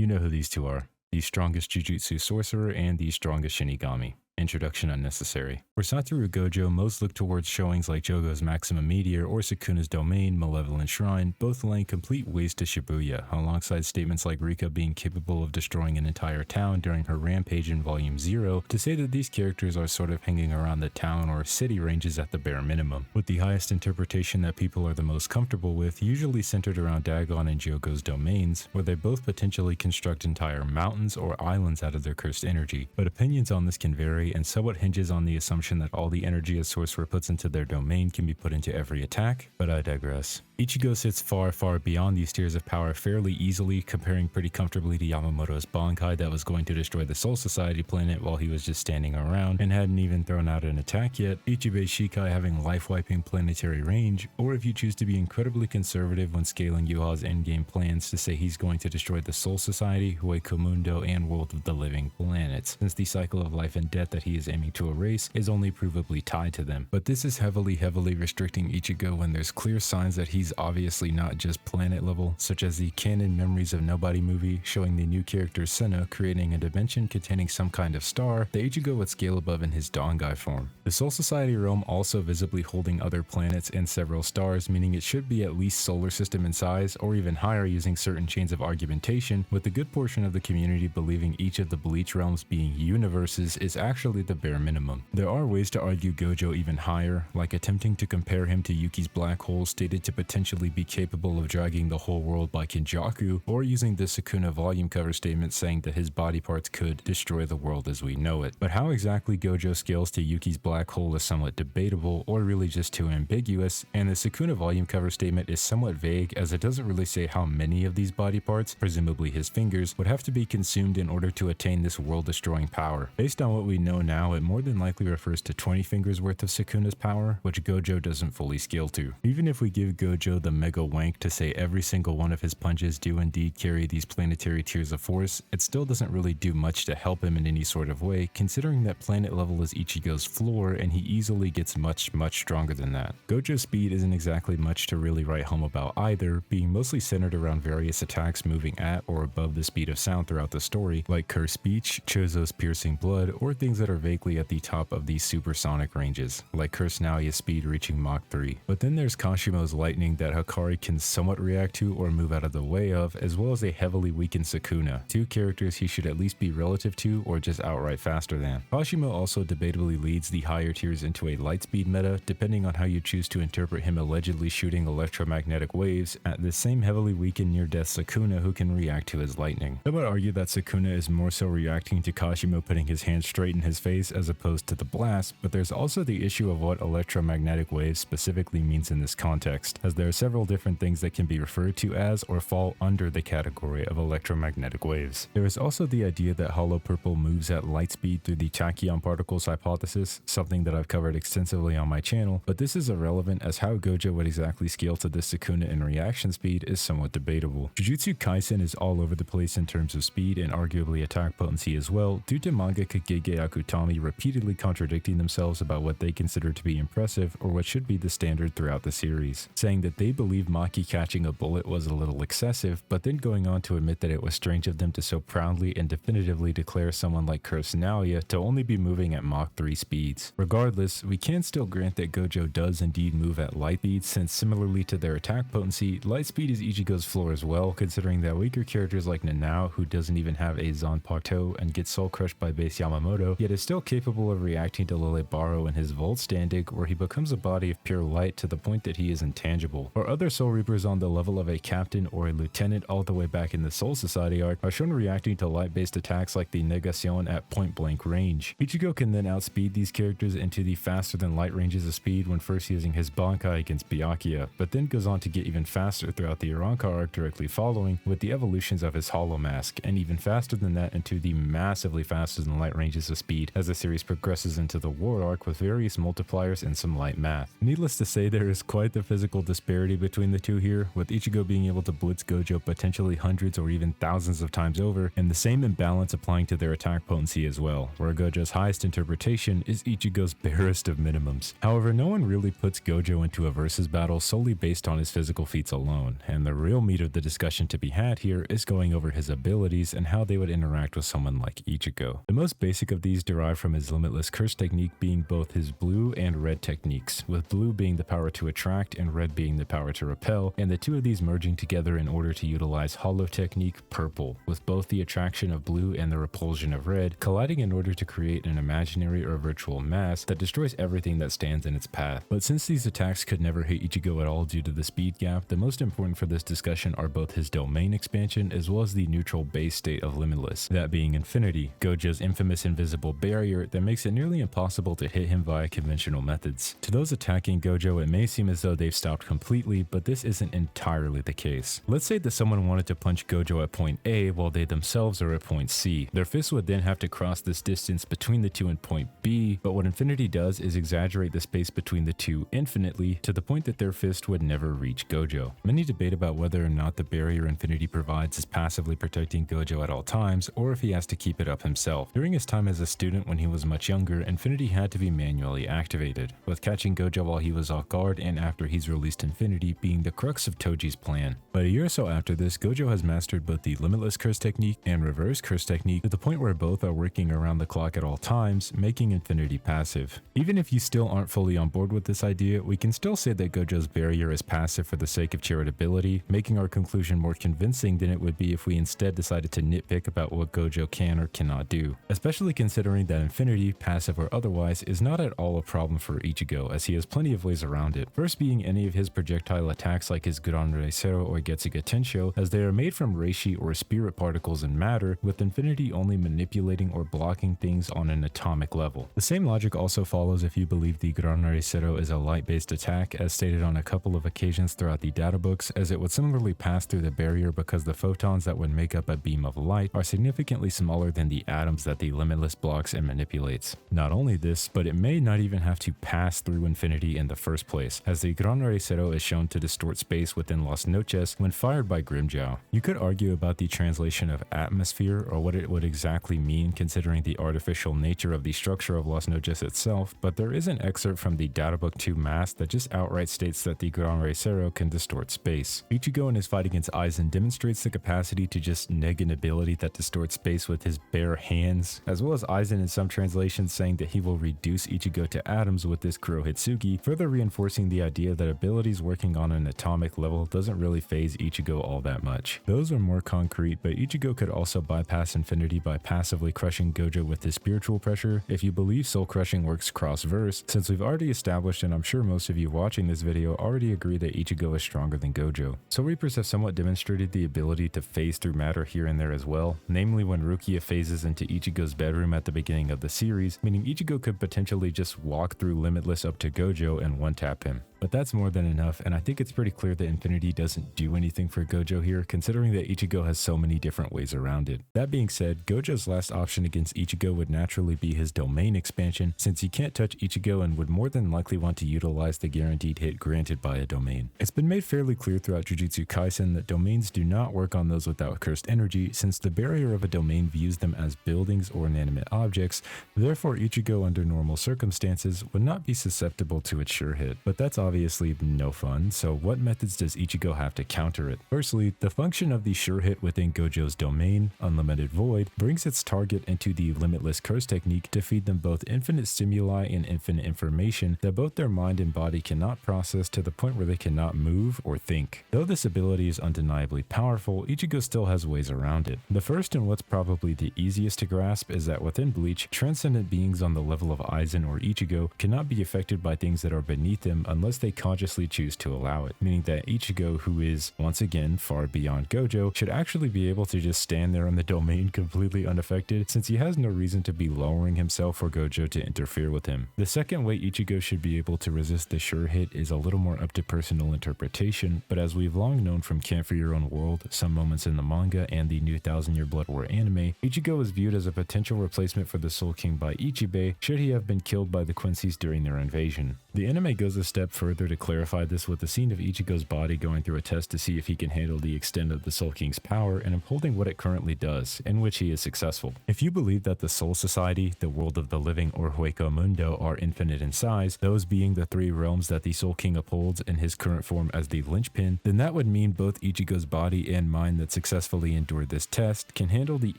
You know who these two are. The strongest Jujutsu sorcerer and the strongest Shinigami. Introduction unnecessary. For Satoru Gojo, most look towards showings like Jogo's Maximum Meteor or Sukuna's Domain, Malevolent Shrine, both laying complete waste to Shibuya, alongside statements like Rika being capable of destroying an entire town during her rampage in Volume 0, to say that these characters are sort of hanging around the town or city ranges at the bare minimum, with the highest interpretation that people are the most comfortable with usually centered around Dagon and Jogo's domains, where they both potentially construct entire mountains or islands out of their cursed energy, but opinions on this can vary and somewhat hinges on the assumption that all the energy a sorcerer puts into their domain can be put into every attack, but I digress. Ichigo sits far, far beyond these tiers of power fairly easily, comparing pretty comfortably to Yamamoto's Bankai that was going to destroy the Soul Society planet while he was just standing around and hadn't even thrown out an attack yet, Ichibe Shikai having life-wiping planetary range, or if you choose to be incredibly conservative when scaling Yuha's endgame plans to say he's going to destroy the Soul Society, Hueco and World of the Living Planets, since the cycle of life and death that he is aiming to erase is only provably tied to them. But this is heavily restricting Ichigo when there's clear signs that he's obviously not just planet level, such as the canon Memories of Nobody movie showing the new character Senna creating a dimension containing some kind of star that Ichigo would scale above in his Dangai form. The Soul Society realm also visibly holding other planets and several stars, meaning it should be at least solar system in size or even higher using certain chains of argumentation, with a good portion of the community believing each of the Bleach realms being universes is actually the bare minimum. There are ways to argue Gojo even higher, like attempting to compare him to Yuki's black hole stated to potentially be capable of dragging the whole world by Kinjaku, or using the Sukuna volume cover statement saying that his body parts could destroy the world as we know it. But how exactly Gojo scales to Yuki's black hole is somewhat debatable, or really just too ambiguous, and the Sukuna volume cover statement is somewhat vague as it doesn't really say how many of these body parts, presumably his fingers, would have to be consumed in order to attain this world-destroying power. Based on what we know now, it more than likely refers to 20 fingers worth of Sukuna's power, which Gojo doesn't fully scale to. Even if we give Gojo the mega wank to say every single one of his punches do indeed carry these planetary tiers of force, it still doesn't really do much to help him in any sort of way, considering that planet level is Ichigo's floor and he easily gets much stronger than that. Gojo's speed isn't exactly much to really write home about either, being mostly centered around various attacks moving at or above the speed of sound throughout the story, like Cursed Speech, Chozo's Piercing Blood, or things that are vaguely at the top of these supersonic ranges, like Cursed Naoya's speed reaching Mach 3. But then there's Kashimo's lightning that Hakari can somewhat react to or move out of the way of, as well as a heavily weakened Sukuna, two characters he should at least be relative to or just outright faster than. Kashimo also debatably leads the higher tiers into a light speed meta, depending on how you choose to interpret him allegedly shooting electromagnetic waves at the same heavily weakened near-death Sukuna who can react to his lightning. Some would argue that Sukuna is more so reacting to Kashimo putting his hand straight in his face as opposed to the blast, but there's also the issue of what electromagnetic waves specifically means in this context, as there are several different things that can be referred to as or fall under the category of electromagnetic waves. There is also the idea that Hollow Purple moves at light speed through the tachyon particles hypothesis, something that I've covered extensively on my channel, but this is irrelevant as how Gojo would exactly scale to this Sukuna in reaction speed is somewhat debatable. Jujutsu Kaisen is all over the place in terms of speed and arguably attack potency as well, due to mangaka Gege Akutami repeatedly contradicting themselves about what they consider to be impressive or what should be the standard throughout the series, saying that they believe Maki catching a bullet was a little excessive, but then going on to admit that it was strange of them to so proudly and definitively declare someone like Cursed Naoya to only be moving at Mach 3 speeds. Regardless, we can still grant that Gojo does indeed move at light speed, since similarly to their attack potency, light speed is Ichigo's floor as well, considering that weaker characters like Nanao, who doesn't even have a Zanpakuto and gets soul crushed by base Yamamoto, yet is still capable of reacting to Lilebaro in his Volt Standig, where he becomes a body of pure light to the point that he is intangible. Or other Soul Reapers on the level of a captain or a lieutenant all the way back in the Soul Society arc are shown reacting to light-based attacks like the Negacion at point-blank range. Ichigo can then outspeed these characters into the faster-than-light ranges of speed when first using his Bankai against Byakuya, but then goes on to get even faster throughout the Arrancar arc directly following with the evolutions of his Hollow Mask, and even faster than that into the massively faster-than-light ranges of speed as the series progresses into the War arc with various multipliers and some light math. Needless to say, there is quite the physical disparity disparity between the two here, with Ichigo being able to blitz Gojo potentially hundreds or even thousands of times over, and the same imbalance applying to their attack potency as well, where Gojo's highest interpretation is Ichigo's barest of minimums. However, no one really puts Gojo into a versus battle solely based on his physical feats alone, and the real meat of the discussion to be had here is going over his abilities and how they would interact with someone like Ichigo. The most basic of these derive from his limitless curse technique being both his blue and red techniques, with blue being the power to attract and red being the power to repel, and the two of these merging together in order to utilize hollow technique purple, with both the attraction of blue and the repulsion of red colliding in order to create an imaginary or virtual mass that destroys everything that stands in its path. But since these attacks could never hit Ichigo at all due to the speed gap, the most important for this discussion are both his domain expansion as well as the neutral base state of Limitless, that being Infinity, Gojo's infamous invisible barrier that makes it nearly impossible to hit him via conventional methods. To those attacking Gojo, it may seem as though they've stopped completely, but this isn't entirely the case. Let's say that someone wanted to punch Gojo at point A while they themselves are at point C. Their fist would then have to cross this distance between the two and point B, but what Infinity does is exaggerate the space between the two infinitely to the point that their fist would never reach Gojo. Many debate about whether or not the barrier Infinity provides is passively protecting Gojo at all times, or if he has to keep it up himself. During his time as a student when he was much younger, Infinity had to be manually activated, with catching Gojo while he was off guard and after he's released Infinity being the crux of Toji's plan. But a year or so after this, Gojo has mastered both the Limitless Curse technique and Reverse Curse technique to the point where both are working around the clock at all times, making Infinity passive. Even if you still aren't fully on board with this idea, we can still say that Gojo's barrier is passive for the sake of charitability, making our conclusion more convincing than it would be if we instead decided to nitpick about what Gojo can or cannot do, especially considering that Infinity, passive or otherwise, is not at all a problem for Ichigo, as he has plenty of ways around it. First being any of his projectile attacks like his Gran Reisero or Getsuga Tensho, as they are made from reishi or spirit particles and matter, with Infinity only manipulating or blocking things on an atomic level. The same logic also follows if you believe the Gran Reisero is a light-based attack, as stated on a couple of occasions throughout the data books, as it would similarly pass through the barrier because the photons that would make up a beam of light are significantly smaller than the atoms that the Limitless blocks and manipulates. Not only this, but it may not even have to pass through Infinity in the first place, as the Gran Reisero is shown to distort space within Las Noches when fired by Grimmjow. You could argue about the translation of atmosphere or what it would exactly mean considering the artificial nature of the structure of Las Noches itself, but there is an excerpt from the Databook 2 mask that just outright states that the Gran Reisero can distort space. Ichigo in his fight against Aizen demonstrates the capacity to just neg an ability that distorts space with his bare hands, as well as Aizen in some translations saying that he will reduce Ichigo to atoms with this Kurohitsugi, further reinforcing the idea that abilities working on an atomic level doesn't really phase Ichigo all that much. Those are more concrete, but Ichigo could also bypass Infinity by passively crushing Gojo with his spiritual pressure if you believe soul crushing works cross-verse, since we've already established, and I'm sure most of you watching this video already agree that Ichigo is stronger than Gojo. Soul Reapers have somewhat demonstrated the ability to phase through matter here and there as well, namely when Rukia phases into Ichigo's bedroom at the beginning of the series, meaning Ichigo could potentially just walk through Limitless up to Gojo and one-tap him. But that's more than enough, and I think it's pretty clear that Infinity doesn't do anything for Gojo here, considering that Ichigo has so many different ways around it. That being said, Gojo's last option against Ichigo would naturally be his domain expansion, since he can't touch Ichigo and would more than likely want to utilize the guaranteed hit granted by a domain. It's been made fairly clear throughout Jujutsu Kaisen that domains do not work on those without cursed energy, since the barrier of a domain views them as buildings or inanimate objects, therefore Ichigo under normal circumstances would not be susceptible to its sure hit. But that's obviously no fun, so what methods does Ichigo have to counter it? Firstly, the function of the sure hit within Gojo's domain, Unlimited Void, brings its target into the Limitless Curse technique to feed them both infinite stimuli and infinite information that both their mind and body cannot process to the point where they cannot move or think. Though this ability is undeniably powerful, Ichigo still has ways around it. The first and what's probably the easiest to grasp is that within Bleach, transcendent beings on the level of Aizen or Ichigo cannot be affected by things that are beneath them unless they consciously choose to allow it, meaning that Ichigo, who is, once again, far beyond Gojo, should actually be able to just stand there in the domain completely unaffected, since he has no reason to be lowering himself for Gojo to interfere with him. The second way Ichigo should be able to resist the sure hit is a little more up to personal interpretation, but as we've long known from Camp for Your Own World, some moments in the manga, and the new Thousand Year Blood War anime, Ichigo is viewed as a potential replacement for the Soul King by Ichibei should he have been killed by the Quincy's during their invasion. The anime goes a step further to clarify this with the scene of Ichigo's body going through a test to see if he can handle the extent of the Soul King's power and upholding what it currently does, in which he is successful. If you believe that the Soul Society, the world of the living, or Hueco Mundo are infinite in size, those being the three realms that the Soul King upholds in his current form as the linchpin, then that would mean both Ichigo's body and mind that successfully endured this test can handle the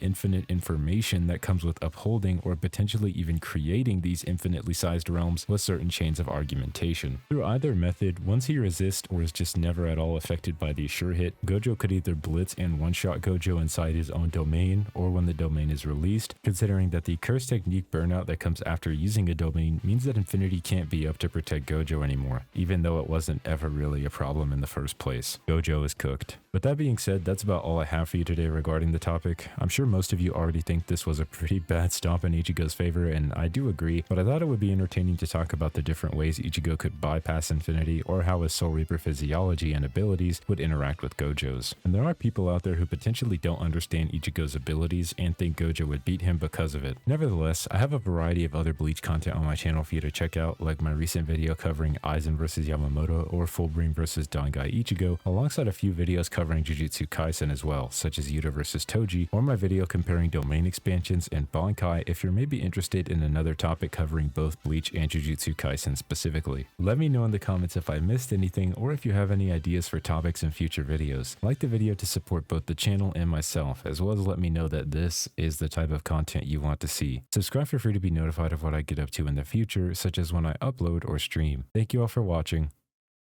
infinite information that comes with upholding or potentially even creating these infinitely sized realms with certain chains of argumentation. Through either method, once he resists or is just never at all affected by the sure hit, Gojo could either blitz and one-shot Gojo inside his own domain, or when the domain is released, considering that the curse technique burnout that comes after using a domain means that Infinity can't be up to protect Gojo anymore, even though it wasn't ever really a problem in the first place. Gojo is cooked. With that being said, that's about all I have for you today regarding the topic. I'm sure most of you already think this was a pretty bad stomp in Ichigo's favor, and I do agree, but I thought it would be entertaining to talk about the different ways Ichigo could bypass Infinity, or how his Soul Reaper physiology and abilities would interact with Gojo's. And there are people out there who potentially don't understand Ichigo's abilities and think Gojo would beat him because of it. Nevertheless, I have a variety of other Bleach content on my channel for you to check out, like my recent video covering Aizen vs Yamamoto or Fullbring vs Dangai Ichigo, alongside a few videos covering Jujutsu Kaisen as well, such as Yuta vs Toji, or my video comparing domain expansions and Bankai if you're maybe interested in another topic covering both Bleach and Jujutsu Kaisen specifically. Let me know in the comments if I missed anything or if you have any ideas for topics in future videos. Like the video to support both the channel and myself, as well as let me know that this is the type of content you want to see. Subscribe for free to be notified of what I get up to in the future, such as when I upload or stream. Thank you all for watching,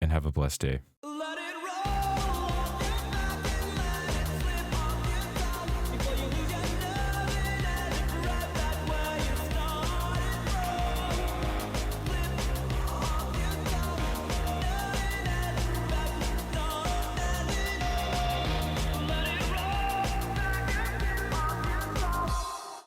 and have a blessed day.